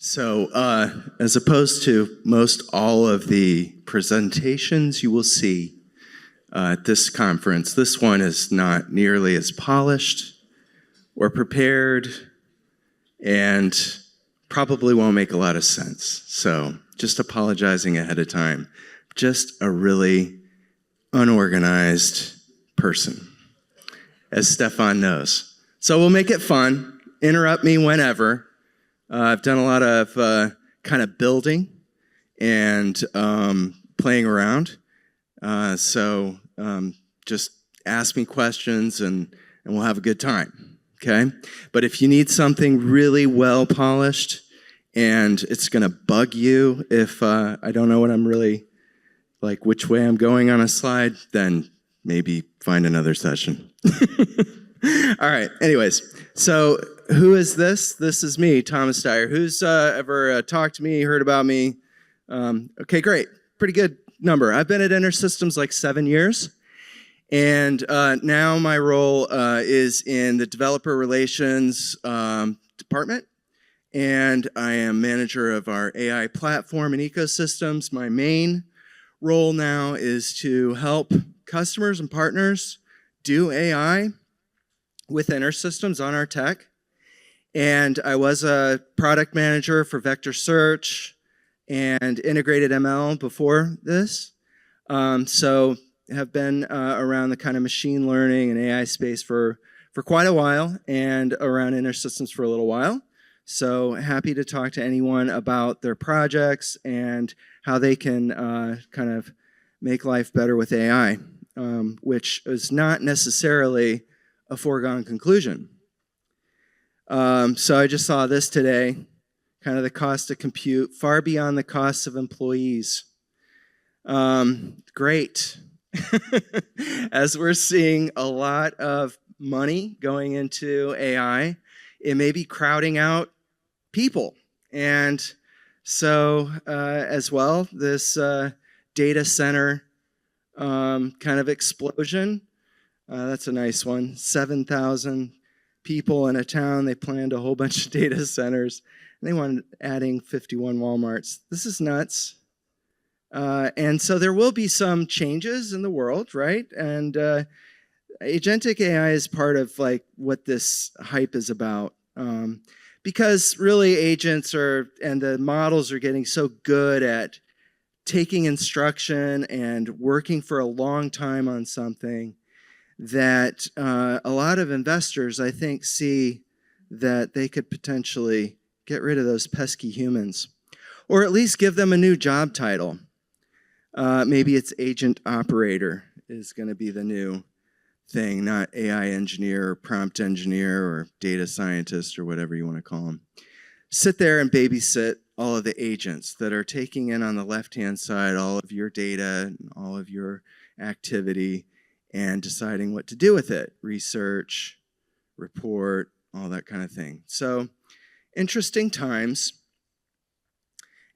So, as opposed to most all of the presentations you will see at this conference, this one is not nearly as polished or prepared and probably won't make a lot of sense. So, just apologizing ahead of time. Just a really unorganized person, as Stefan knows. So we'll make it fun. Interrupt me whenever. I've done a lot of kind of building and playing around. So just ask me questions and we'll have a good time, okay? But if you need something really well polished and it's going to bug you if I don't know what I'm really, like which way I'm going on a slide, then maybe find another session. All right, anyways, so who is this? This is me, Thomas Dyar. Who's ever talked to me, heard about me? Okay, great. Pretty good number. I've been at InterSystems like 7 years, and now my role is in the developer relations department, and I am manager of our AI platform and ecosystems. My main role now is to help customers and partners do AI with InterSystems on our tech. And I was a product manager for vector search and integrated ML before this. So have been around the kind of machine learning and AI space for quite a while and around InterSystems for a little while. So happy to talk to anyone about their projects and how they can kind of make life better with AI, which is not necessarily a foregone conclusion. So I just saw this today, kind of the cost of compute, far beyond the costs of employees. Great. As we're seeing a lot of money going into AI, it may be crowding out people. And so as well, this data center kind of explosion, that's a nice one. 7,000 people in a town. They planned a whole bunch of data centers. And they wanted adding 51 Walmarts. This is nuts. And so there will be some changes in the world, right? And agentic AI is part of like what this hype is about. Because really agents and the models are getting so good at taking instruction and working for a long time on something that a lot of investors, I think, see that they could potentially get rid of those pesky humans, or at least give them a new job title. Maybe it's agent operator is going to be the new thing, not AI engineer or prompt engineer or data scientist or whatever you want to call them. Sit there and babysit all of the agents that are taking in on the left-hand side all of your data and all of your activity and deciding what to do with it, research, report, all that kind of thing. So interesting times.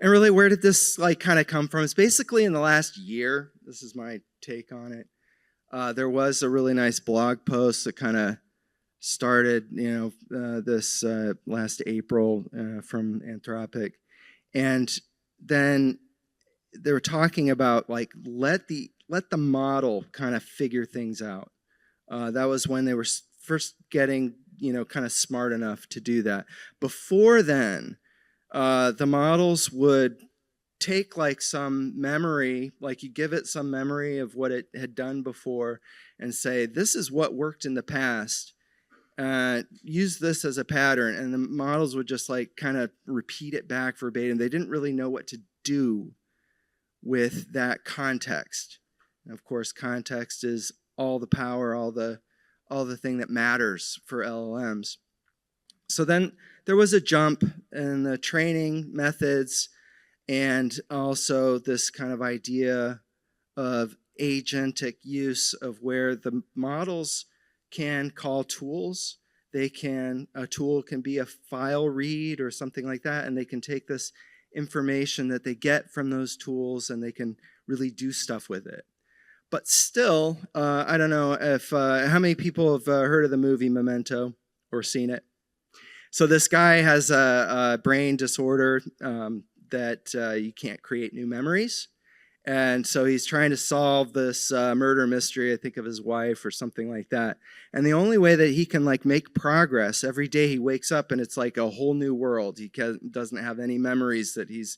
And really, where did this like kind of come from? It's basically in the last year. This is my take on it. There was a really nice blog post that kind of started, this last April from Anthropic. And then they were talking about like, let the model kind of figure things out. That was when they were first getting, kind of smart enough to do that. Before then, the models would take like some memory, like you give it some memory of what it had done before and say, this is what worked in the past. Use this as a pattern. And the models would just like kind of repeat it back verbatim. They didn't really know what to do with that context. And of course, context is all the power, all the thing that matters for LLMs. So then there was a jump in the training methods and also this kind of idea of agentic use of where the models can call tools. A tool can be a file read or something like that, and they can take this information that they get from those tools and they can really do stuff with it. But still, I don't know if how many people have heard of the movie Memento or seen it? So this guy has a brain disorder that you can't create new memories. And so he's trying to solve this murder mystery, I think, of his wife or something like that. And the only way that he can like make progress every day, he wakes up and it's like a whole new world. He doesn't have any memories that he's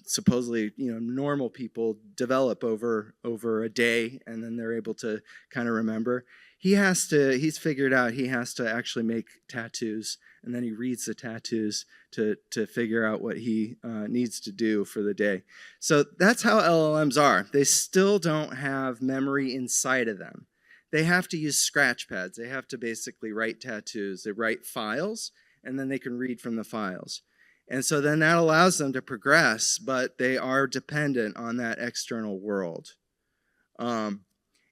supposedly, normal people develop over a day, and then they're able to kind of remember. He's figured out he has to actually make tattoos, and then he reads the tattoos to figure out what he needs to do for the day. So that's how LLMs are. They still don't have memory inside of them. They have to use scratch pads. They have to basically write tattoos. They write files, and then they can read from the files. And so then that allows them to progress, but they are dependent on that external world. And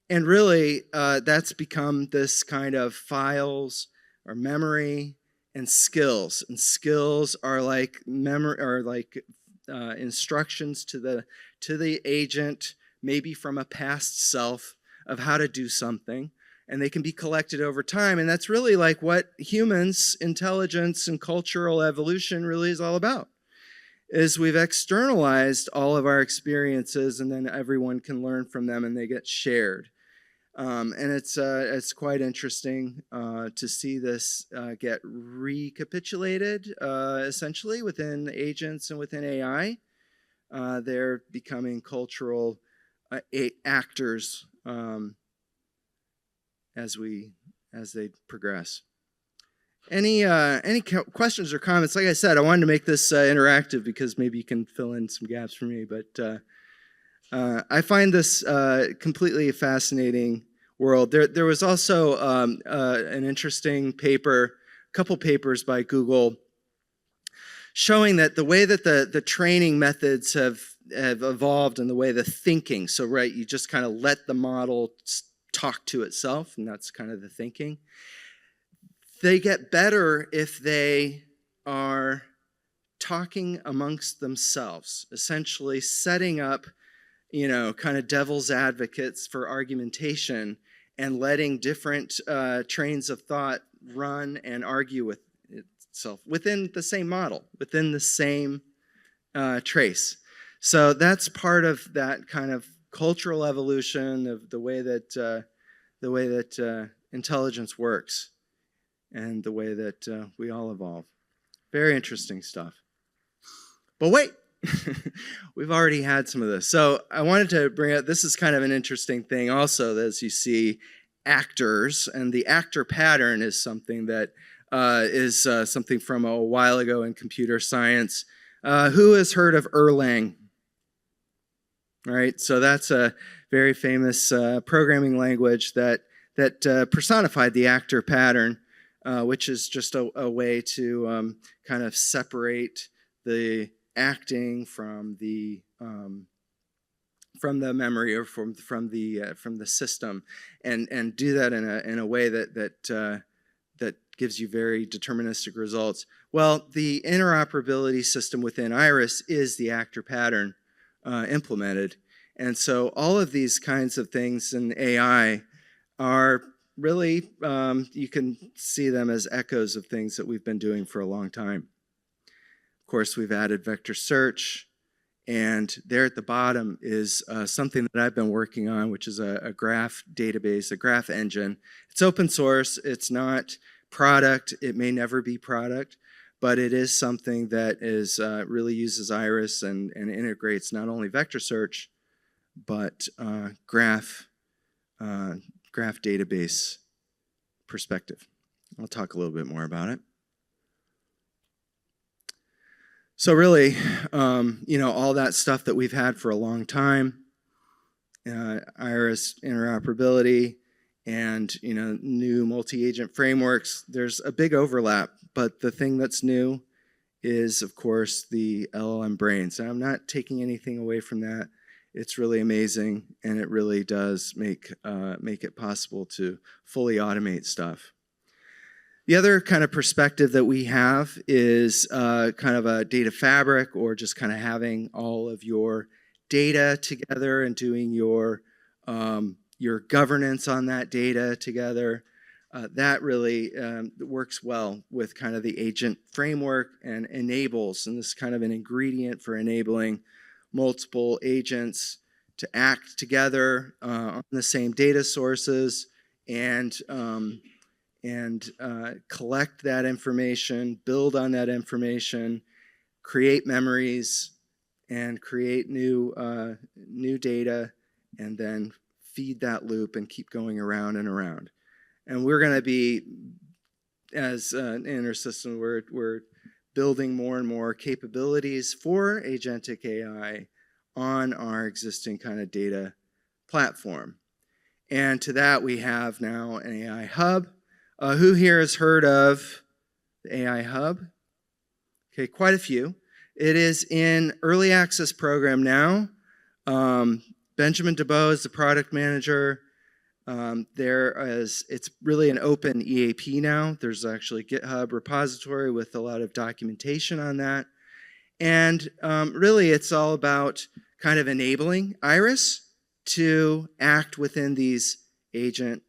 really, that's become this kind of files or memory and skills. And skills are like memory, or like instructions to the agent, maybe from a past self, of how to do something. And they can be collected over time. And that's really like what humans, intelligence, and cultural evolution really is all about. Is we've externalized all of our experiences, and then everyone can learn from them, and they get shared. And it's quite interesting to see this get recapitulated essentially within agents and within AI. They're becoming cultural actors as they progress. Any questions or comments? Like I said, I wanted to make this interactive because maybe you can fill in some gaps for me. But I find this completely fascinating world. There was also an interesting paper, a couple papers by Google, showing that the way that the training methods have evolved, and the way the thinking. So right, you just kind of let the model talk to itself, and that's kind of the thinking. They get better if they are talking amongst themselves, essentially setting up, kind of devil's advocates for argumentation, and letting different trains of thought run and argue with itself within the same model, within the same trace. So that's part of that kind of cultural evolution of the way that intelligence works, and the way that we all evolve. Very interesting stuff. But wait, we've already had some of this. So I wanted to bring up, this is kind of an interesting thing also, as you see actors, and the actor pattern is something that is something from a while ago in computer science. Who has heard of Erlang? All right, so that's a very famous programming language that personified the actor pattern, which is just a way to kind of separate the acting from the memory, or from the system, and do that in a way that gives you very deterministic results. Well, the interoperability system within Iris is the actor pattern implemented, and so all of these kinds of things in AI are really, you can see them as echoes of things that we've been doing for a long time. Of course, we've added vector search, and there at the bottom is something that I've been working on, which is a graph database, a graph engine. It's open source. It's not product. It may never be product, but it is something that is really uses Iris and integrates not only vector search, but graph database perspective. I'll talk a little bit more about it. So really, all that stuff that we've had for a long time, Iris interoperability, and new multi-agent frameworks, there's a big overlap. But the thing that's new is, of course, the LLM brains. And I'm not taking anything away from that. It's really amazing, and it really does make it possible to fully automate stuff. The other kind of perspective that we have is kind of a data fabric, or just kind of having all of your data together and doing your governance on that data together. that really works well with kind of the agent framework and enables, and this is kind of an ingredient for enabling multiple agents to act together on the same data sources and collect that information, build on that information, create memories, and create new data, and then feed that loop and keep going around and around. And we're going to be, as an InterSystem, we're building more and more capabilities for agentic AI on our existing kind of data platform. And to that, we have now an AI hub. Who here has heard of the AI hub? Okay, quite a few. It is in early access program now. Benjamin DeBow is the product manager. It's really an open EAP now. There's actually a GitHub repository with a lot of documentation on that. And really, it's all about kind of enabling Iris to act within these agent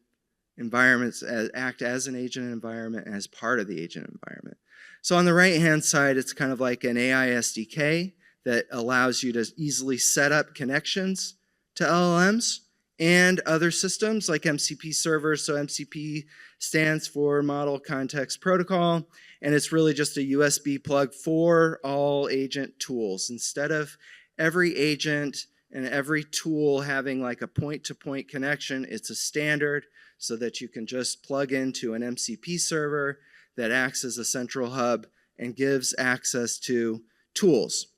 environments, act as an agent environment as part of the agent environment. So on the right-hand side, it's kind of like an AI SDK that allows you to easily set up connections to LLMs and other systems like MCP servers. So MCP stands for Model Context Protocol, and it's really just a USB plug for all agent tools. Instead of every agent and every tool having like a point-to-point connection, it's a standard so that you can just plug into an MCP server that acts as a central hub and gives access to tools.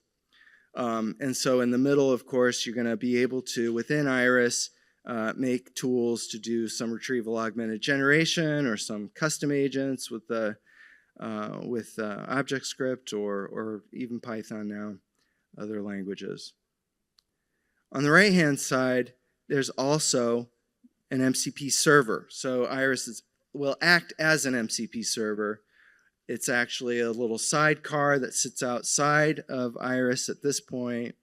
And so in the middle, of course, you're going to be able to, within Iris, make tools to do some retrieval augmented generation or some custom agents with ObjectScript or even Python now, other languages. On the right-hand side, there's also an MCP server. So Iris will act as an MCP server. It's actually a little sidecar that sits outside of Iris at this point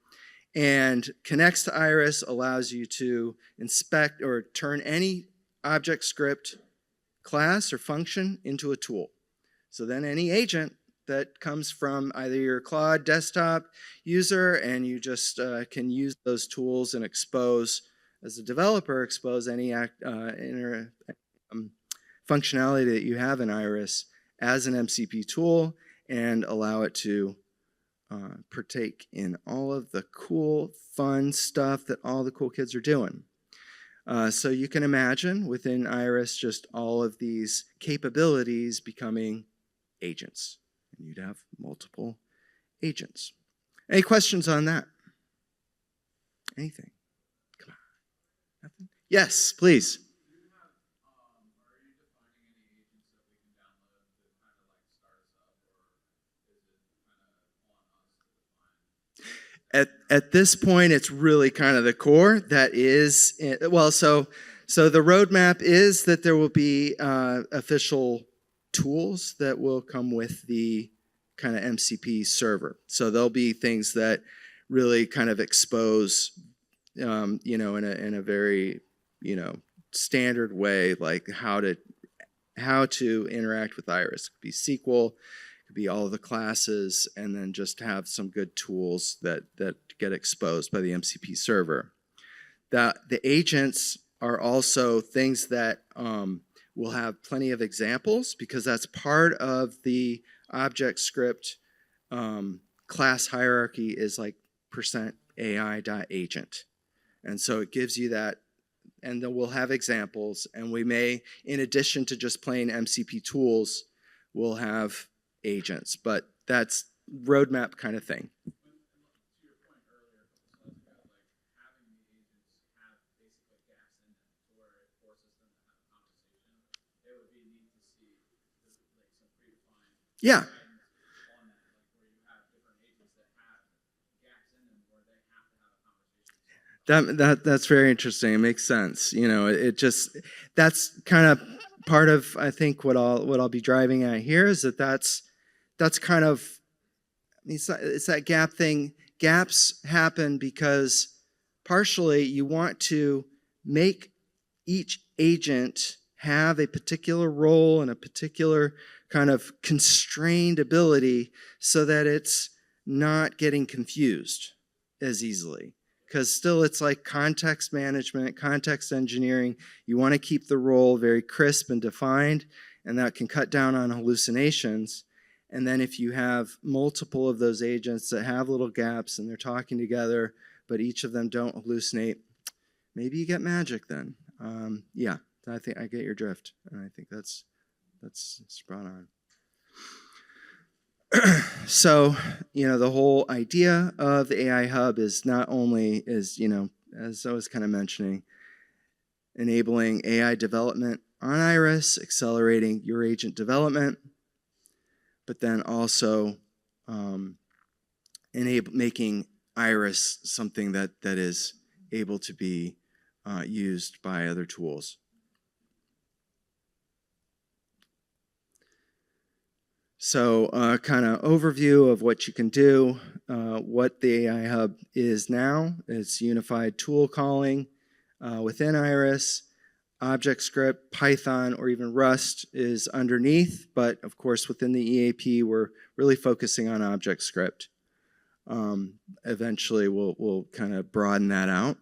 and connects to Iris, allows you to inspect or turn any ObjectScript class or function into a tool. So then any agent that comes from either your Claude desktop user, and you just can use those tools and expose, as a developer, expose any functionality that you have in Iris as an MCP tool and allow it to partake in all of the cool, fun stuff that all the cool kids are doing. So you can imagine within Iris just all of these capabilities becoming agents. And you'd have multiple agents. Any questions on that? Anything? Come on. Nothing? Yes, please. At this point, it's really kind of the core. That is, well, so the roadmap is that there will be official tools that will come with the kind of MCP server. So there'll be things that really kind of expose, in a very, standard way, like how to interact with Iris. It could be SQL, it could be all of the classes, and then just have some good tools that get exposed by the MCP server. The agents are also things that we'll have plenty of examples, because that's part of the ObjectScript class hierarchy is like %AI.agent. And so it gives you that, and then we'll have examples, and we may, in addition to just plain MCP tools, we'll have agents, but that's roadmap kind of thing. Yeah. That's very interesting. It makes sense. That's kind of part of, I think, what I'll be driving at here is that's kind of, it's that gap thing. Gaps happen because partially you want to make each agent have a particular role and a particular kind of constrained ability so that it's not getting confused as easily. Because still it's like context management, context engineering. You want to keep the role very crisp and defined, and that can cut down on hallucinations. And then if you have multiple of those agents that have little gaps and they're talking together, but each of them don't hallucinate, maybe you get magic then. Yeah, I think I get your drift, and I think that's spot on. So, the whole idea of the AI Hub is not only as I was kind of mentioning, enabling AI development on Iris, accelerating your agent development, but then also making Iris something that is able to be used by other tools. So kind of overview of what you can do. What the AI Hub is now, it's unified tool calling within Iris. ObjectScript, Python, or even Rust is underneath, but of course within the EAP we're really focusing on ObjectScript. Eventually we'll kind of broaden that out.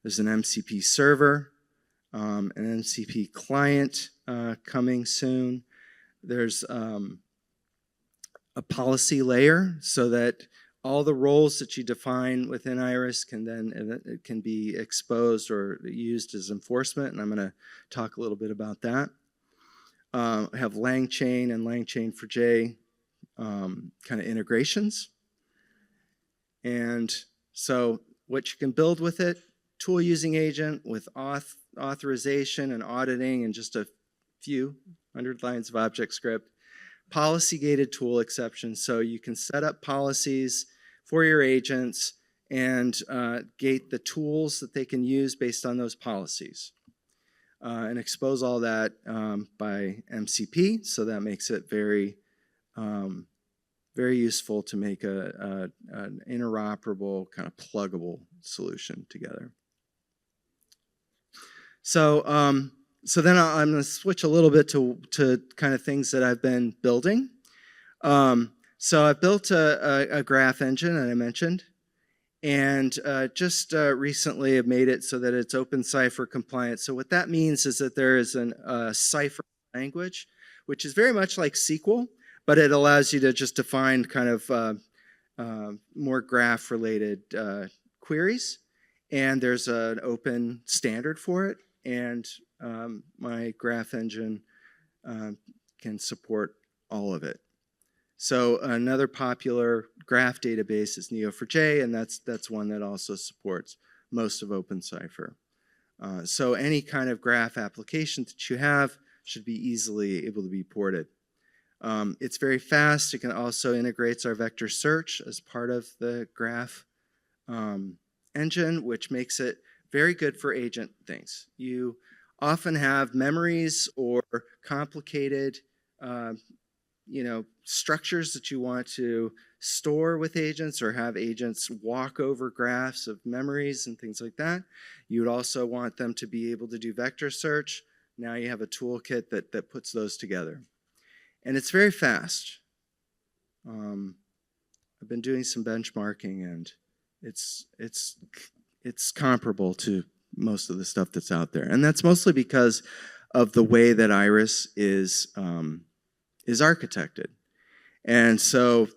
There's an MCP server, an MCP client coming soon. There's a policy layer so that all the roles that you define within Iris can be exposed or used as enforcement, and I'm going to talk a little bit about that. I have LangChain and LangChain4j kind of integrations. And so what you can build with it, tool using agent with authorization and auditing and just a few 100 lines of ObjectScript. Policy gated tool exceptions, so you can set up policies for your agents and gate the tools that they can use based on those policies. And expose all that by MCP, so that makes it very, very useful to make an interoperable, kind of pluggable solution together. So, so then I'm going to switch a little bit to kind of things that I've been building. So I built a graph engine that I mentioned, and just recently I've made it so that it's OpenCipher compliant. So what that means is that there is a cipher language, which is very much like SQL, but it allows you to just define kind of more graph-related queries. And there's an open standard for it, and my graph engine can support all of it. So another popular graph database is Neo4j, and that's one that also supports most of OpenCipher. So any kind of graph application that you have should be easily able to be ported. It's very fast. It can also integrates our vector search as part of the graph engine, which makes it very good for agent things. You often have memories or complicated structures that you want to store with agents or have agents walk over graphs of memories and things like that. You would also want them to be able to do vector search. Now you have a toolkit that puts those together. And it's very fast. I've been doing some benchmarking, and it's comparable to most of the stuff that's out there. And that's mostly because of the way that Iris is architected. And so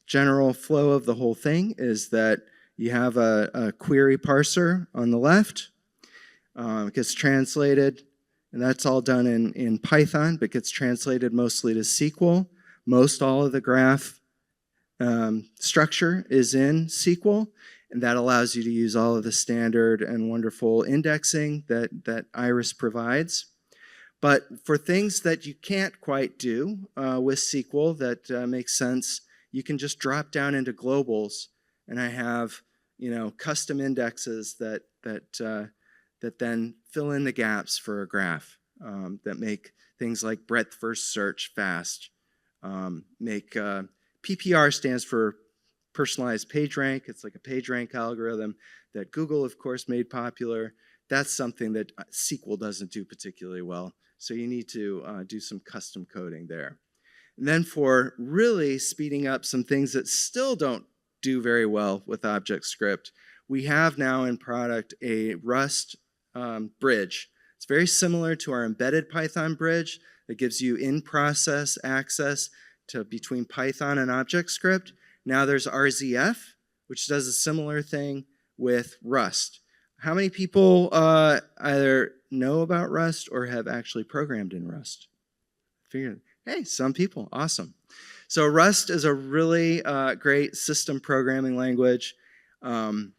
general flow of the whole thing is that you have a query parser on the left. It gets translated, and that's all done in Python, but gets translated mostly to SQL. Most all of the graph structure is in SQL, and that allows you to use all of the standard and wonderful indexing that Iris provides. But for things that you can't quite do with SQL that makes sense, you can just drop down into globals, and I have custom indexes that then fill in the gaps for a graph, that make things like breadth first search fast. PPR stands for personalized PageRank. It's like a PageRank algorithm that Google, of course, made popular. That's something that SQL doesn't do particularly well. So you need to do some custom coding there. And then for really speeding up some things that still don't do very well with ObjectScript, we have now in product a Rust bridge. It's very similar to our embedded Python bridge that gives you in-process access to between Python and ObjectScript. Now there's RZF, which does a similar thing with Rust. How many people either know about Rust or have actually programmed in Rust? Hey, some people, awesome. So Rust is a really great system programming language, and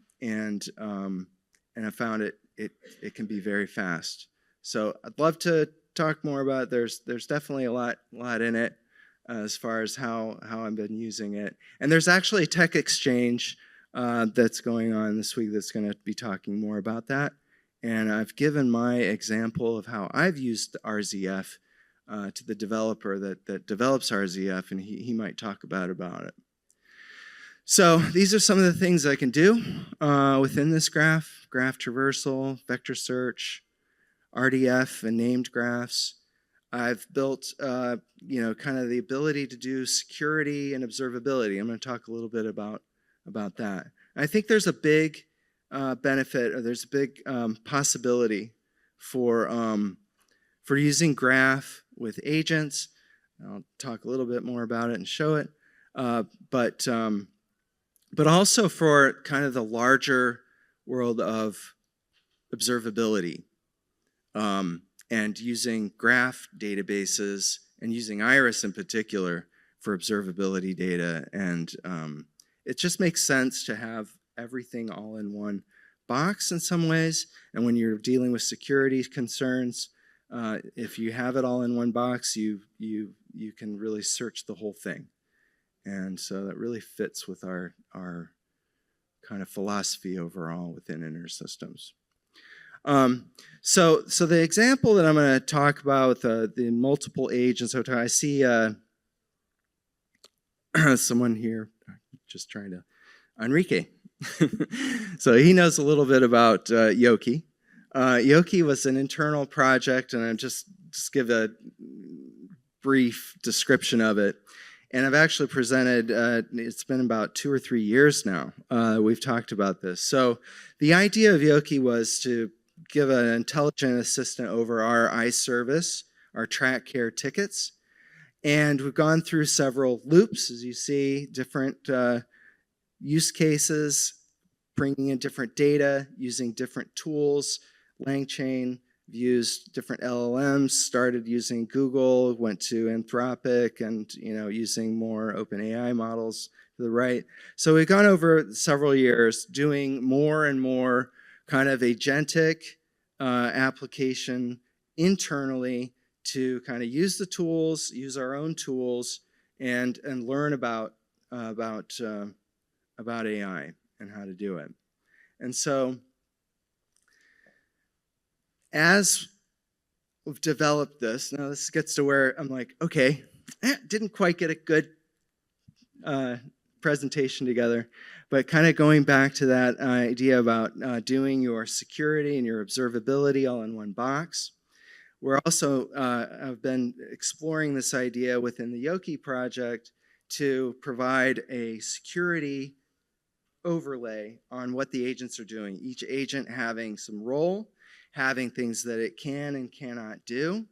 I found it can be very fast. So I'd love to talk more about it. There's definitely a lot in it as far as how I've been using it. And there's actually a tech exchange that's going on this week that's going to be talking more about that. And I've given my example of how I've used RZF to the developer that develops RZF, and he might talk about it. So these are some of the things I can do within this graph traversal, vector search, RDF, and named graphs. I've built kind of the ability to do security and observability. I'm going to talk a little bit about that. I think there's a big benefit, or there's a big possibility for using graph with agents. I'll talk a little bit more about it and show it, but also for kind of the larger world of observability, and using graph databases and using Iris in particular for observability data. And it just makes sense to have everything all in one box in some ways. And when you're dealing with security concerns, if you have it all in one box, you can really search the whole thing. And so that really fits with our kind of philosophy overall within InterSystems. So the example that I'm going to talk about, the multiple agents, I see someone here just trying to, Enrique. So he knows a little bit about Yoki. Yoki was an internal project, and I'll just give a brief description of it. And I've actually presented, it's been about 2 or 3 years now, we've talked about this. So the idea of Yoki was to give an intelligent assistant over our iService, our track care tickets. And we've gone through several loops, as you see, different use cases, bringing in different data, using different tools, LangChain, used different LLMs, started using Google, went to Anthropic, and using more OpenAI models to the right. So we've gone over several years doing more and more kind of agentic application internally to kind of use the tools, use our own tools, and learn about AI and how to do it. And so as we've developed this, now this gets to where I'm like, okay, didn't quite get a good presentation together, but kind of going back to that idea about doing your security and your observability all in one box. We're also have been exploring this idea within the Yoki project to provide a security overlay on what the agents are doing. Each agent having some role, having things that it can and cannot do,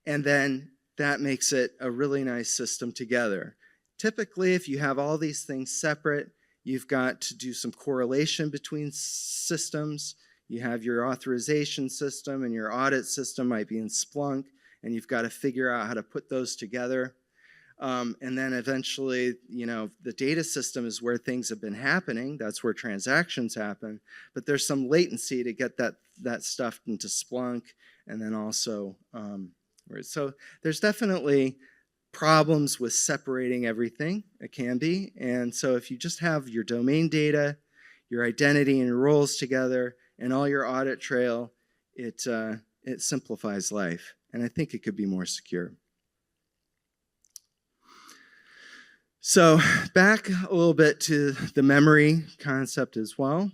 and then that makes it a really nice system together. Typically, if you have all these things separate, you've got to do some correlation between systems. You have your authorization system, and your audit system might be in Splunk, and you've got to figure out how to put those together. And then eventually, the data system is where things have been happening. That's where transactions happen. But there's some latency to get that stuff into Splunk, and then also, so there's definitely problems with separating everything. It can be. And so if you just have your domain data, your identity and your roles together, and all your audit trail, it simplifies life. And I think it could be more secure. So back a little bit to the memory concept as well.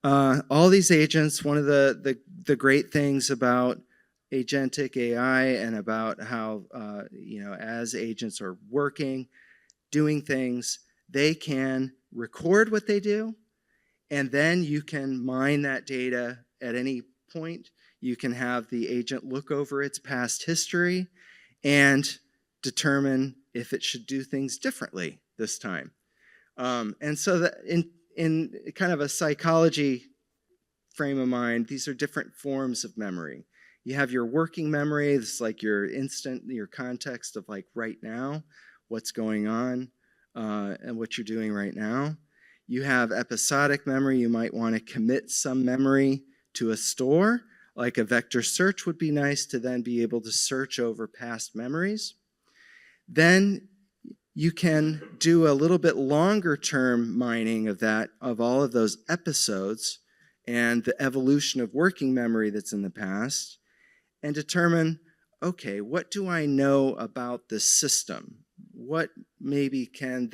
All these agents, one of the great things about agentic AI and about how, as agents are working, doing things, they can record what they do, and then you can mine that data at any point. You can have the agent look over its past history and determine if it should do things differently this time. And so that in kind of a psychology frame of mind, these are different forms of memory. You have your working memory, this is like your context of like right now, what's going on, and what you're doing right now. You have episodic memory. You might want to commit some memory to a store, like a vector search would be nice to then be able to search over past memories. Then you can do a little bit longer term mining of all of those episodes and the evolution of working memory that's in the past, and determine, okay, what do I know about this system? What maybe can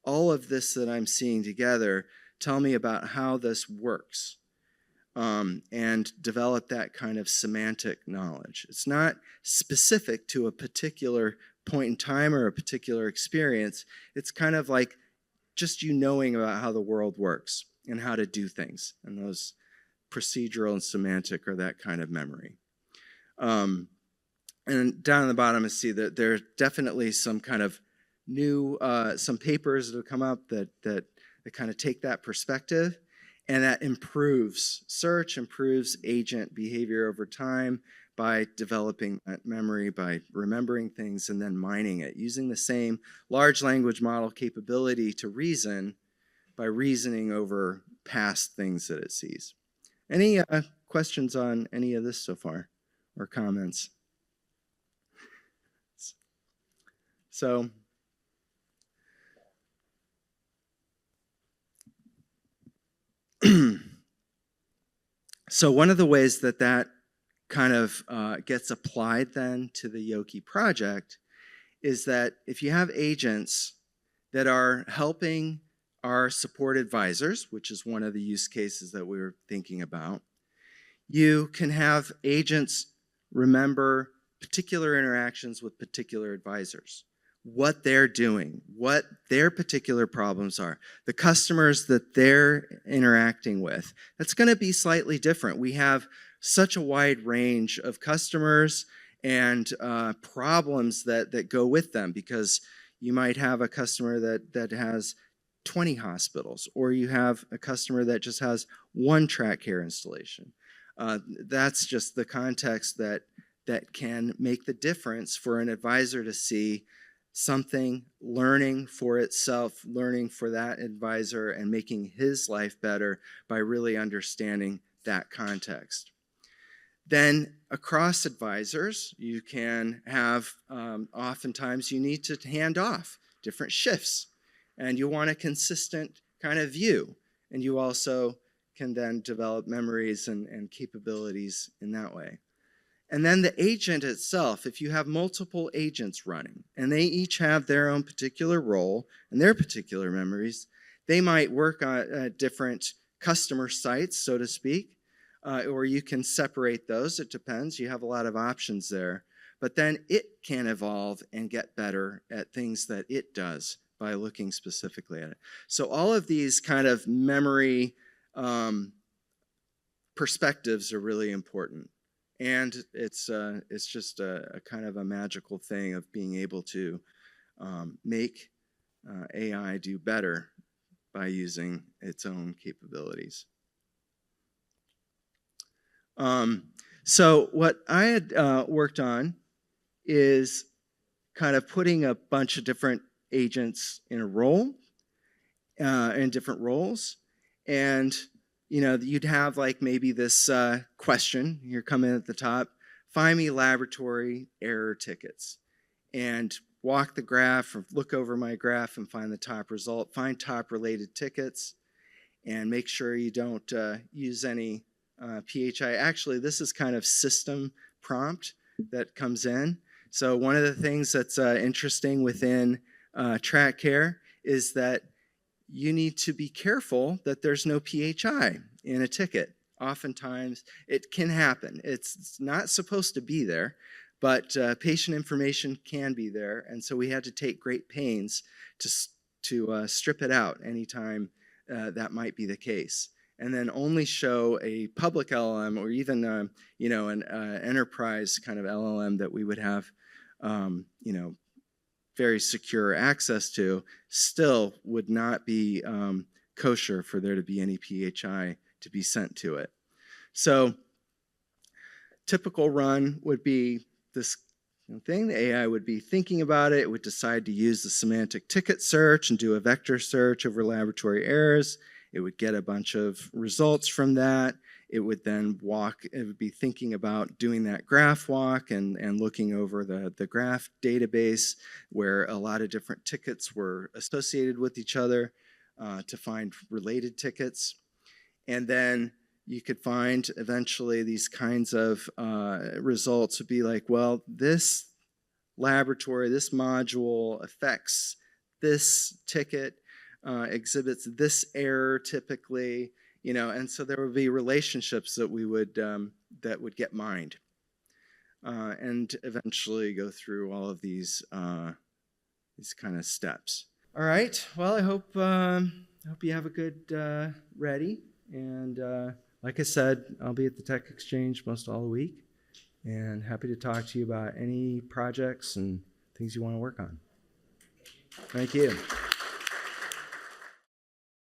all of this that I'm seeing together tell me about how this works? And develop that kind of semantic knowledge. It's not specific to a particular point in time or a particular experience. It's kind of like just you knowing about how the world works and how to do things. And those procedural and semantic are that kind of memory. And down at the bottom, I see that there's definitely some kind of new, some papers that have come up that kind of take that perspective. And that improves search, improves agent behavior over time by developing that memory, by remembering things and then mining it, using the same large language model capability to reason by reasoning over past things that it sees. Any questions on any of this so far or comments? So, so one of the ways that kind of gets applied then to the Yoki project is that if you have agents that are helping our support advisors, which is one of the use cases that we were thinking about, you can have agents remember particular interactions with particular advisors, what they're doing, what their particular problems are, the customers that they're interacting with. That's going to be slightly different. We have such a wide range of customers and problems that go with them, because you might have a customer that has 20 hospitals, or you have a customer that just has one track care installation. That's just the context that can make the difference for an advisor to see something learning for itself, learning for that advisor, and making his life better by really understanding that context. Then across advisors, you can have, oftentimes you need to hand off different shifts, and you want a consistent kind of view, and you also can then develop memories and capabilities in that way. And then the agent itself, if you have multiple agents running, and they each have their own particular role and their particular memories, they might work on different customer sites, so to speak, or you can separate those. It depends. You have a lot of options there. But then it can evolve and get better at things that it does by looking specifically at it. So all of these kind of memory perspectives are really important. And it's just a kind of a magical thing of being able to make AI do better by using its own capabilities. So what I had worked on is kind of putting a bunch of different agents in a role, in different roles, and you'd have like maybe this question, you're coming at the top, find me laboratory error tickets, and walk the graph or look over my graph and find the top result, find top related tickets, and make sure you don't use any PHI. Actually, this is kind of system prompt that comes in. So one of the things that's interesting within track care is that you need to be careful that there's no PHI in a ticket. oftentimes it can happen. It's not supposed to be there, but patient information can be there, and so we had to take great pains to strip it out anytime that might be the case, and then only show a public LLM or even an enterprise kind of LLM that we would have very secure access to. Still would not be kosher for there to be any PHI to be sent to it. So typical run would be this thing. The AI would be thinking about it. It would decide to use the semantic ticket search and do a vector search over laboratory errors. It would get a bunch of results from that. It would then it would be thinking about doing that graph walk and looking over the graph database where a lot of different tickets were associated with each other to find related tickets. And then you could find eventually these kinds of results would be like, well, this laboratory, this module affects this ticket, exhibits this error typically, and so there would be relationships that we would that would get mined, and eventually go through all of these kind of steps. All right. Well, I hope you have a good ready, and like I said, I'll be at the Tech Exchange most all the week, and happy to talk to you about any projects and things you want to work on. Thank you.